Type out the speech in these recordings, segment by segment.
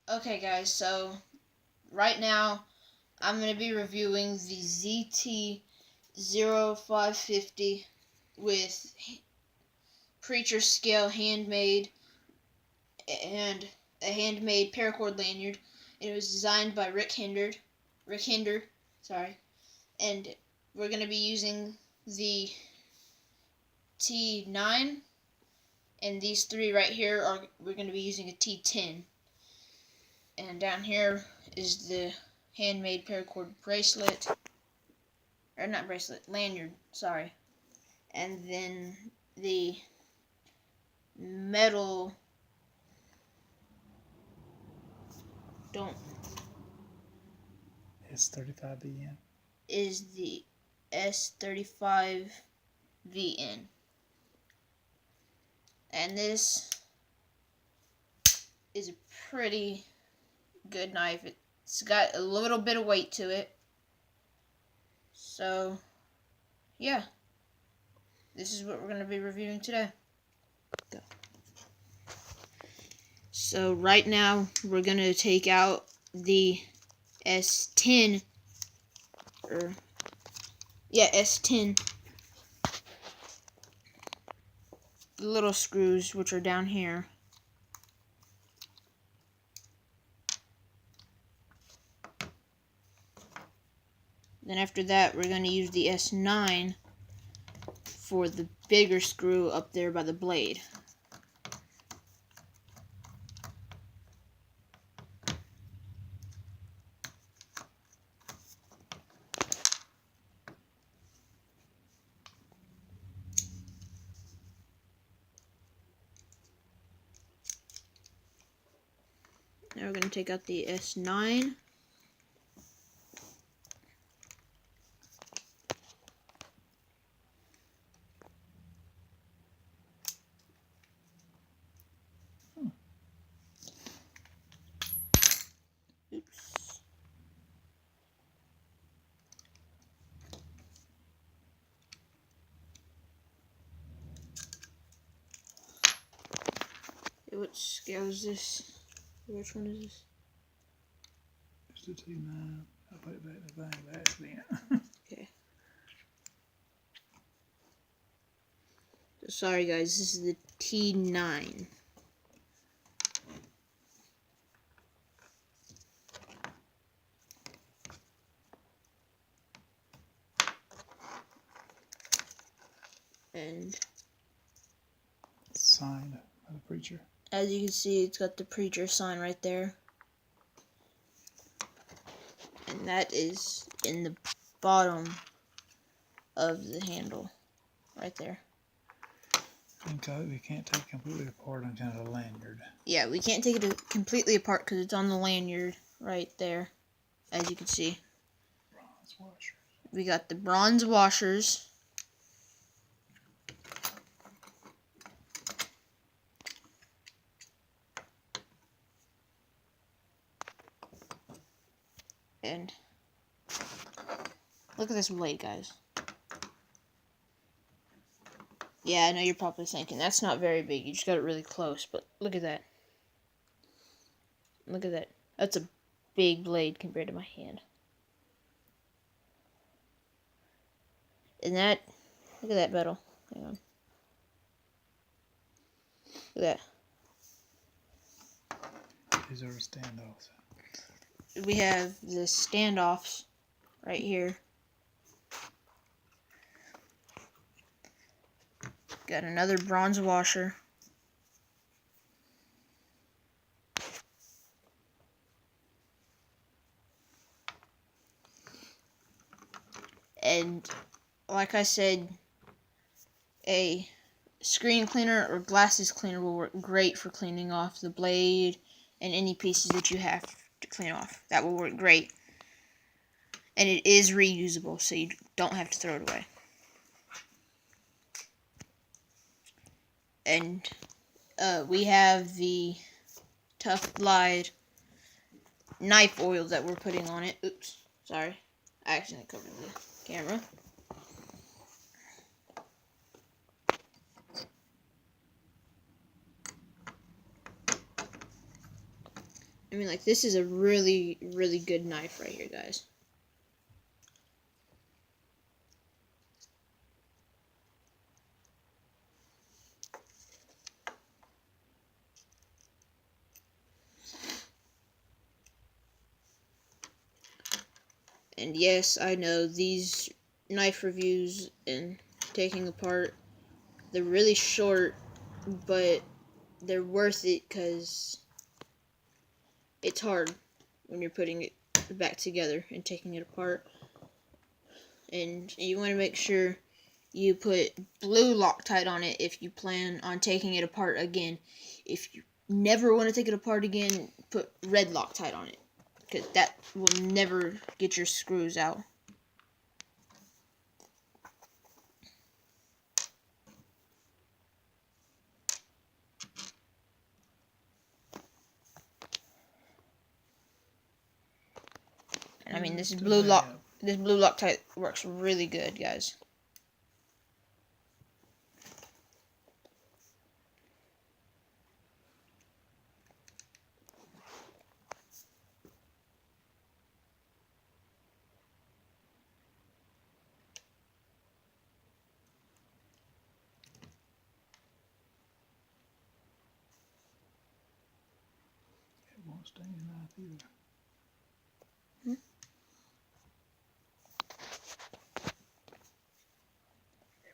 Okay guys, so right now I'm going to be reviewing the ZT-0550 with preacher scale handmade and a handmade paracord lanyard. It was designed by Rick Hinder, and we're going to be using the T9, and these three right here we're going to be using a T10. And down here is the handmade paracord bracelet, or not bracelet, lanyard, sorry. And then the metal, S35VN is the S35VN. And this is a pretty good knife. It's got a little bit of weight to it. So, yeah. This is what we're going to be reviewing today. Go. So, right now, we're going to take out the S10, S10, the little screws, which are down here. Then after that, we're going to use the S9 for the bigger screw up there by the blade. Now we're going to take out the S9. Oops. Okay, what scale is this? Which one is this? It's the T9. I'll put it back in the bag by accident. Okay. So sorry guys, this is the T9. And Signed by the preacher. as you can see, it's got the preacher sign right there. And that is in the bottom of the handle, right there. We can't take it completely apart on kind of a lanyard. Yeah, we can't take it completely apart because it's on the lanyard right there, as you can see. Bronze washers. We got the bronze washers. And look at this blade, guys. Yeah, I know you're probably thinking, that's not very big. You just got it really close, but look at that. Look at that. That's a big blade compared to my hand. And that, look at that metal. Hang on. Look at that. These are the standoffs. We have the standoffs right here. Got another bronze washer. And like I said, a screen cleaner or glasses cleaner will work great for cleaning off the blade and any pieces that you have to clean off. That will work great. And it is reusable, so you don't have to throw it away. And we have the Tough Glide knife oil that we're putting on it. Oops, sorry. I accidentally covered the camera. I mean, like, this is a really, really good knife right here, guys. And yes, I know these knife reviews and taking apart, they're really short, but they're worth it because it's hard when you're putting it back together and taking it apart. And you want to make sure you put blue Loctite on it if you plan on taking it apart again. If you never want to take it apart again, put red Loctite on it, because that will never get your screws out. And I mean, this blue Loctite works really good, guys. It won't stain your knife either. It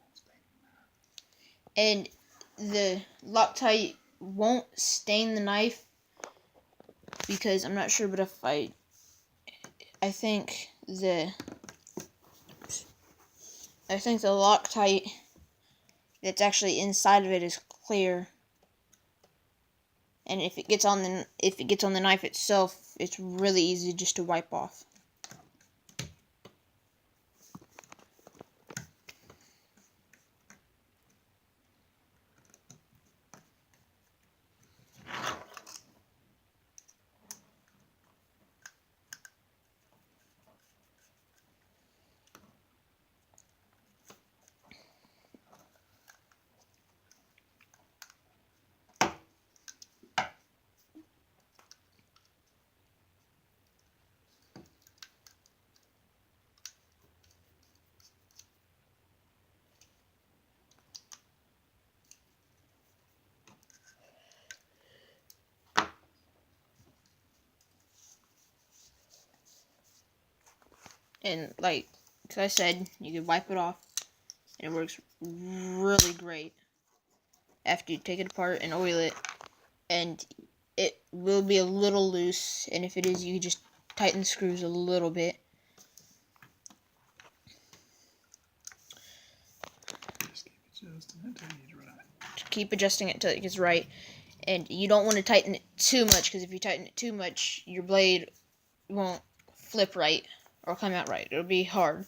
won't stain your knife. And the Loctite won't stain the knife because I'm not sure, but if I think the Loctite that's actually inside of it is clear, and if it gets on the knife itself, it's really easy just to wipe off. And like I said, you can wipe it off, and it works really great after you take it apart and oil it. And it will be a little loose, and if it is, you just tighten the screws a little bit. Just keep adjusting it until you get it right. Keep adjusting it until it gets right. And you don't want to tighten it too much, because if you tighten it too much, your blade won't flip right or come out right. It'll be hard.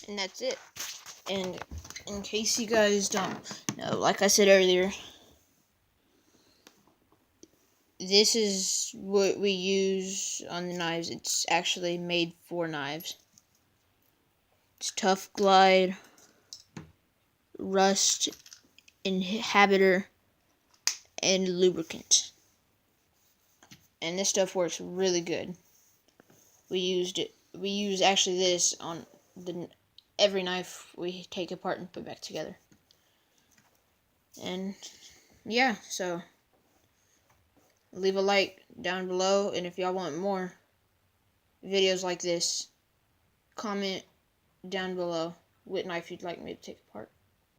And that's it. And in case you guys don't know, like I said earlier, this is what we use on the knives. It's actually made for knives. It's Tough Glide, Rust Inhibitor, and Lubricant. And this stuff works really good. We use actually this on every knife we take apart and put back together. And yeah, so leave a like down below, and if y'all want more videos like this, comment down below what knife you'd like me to take apart.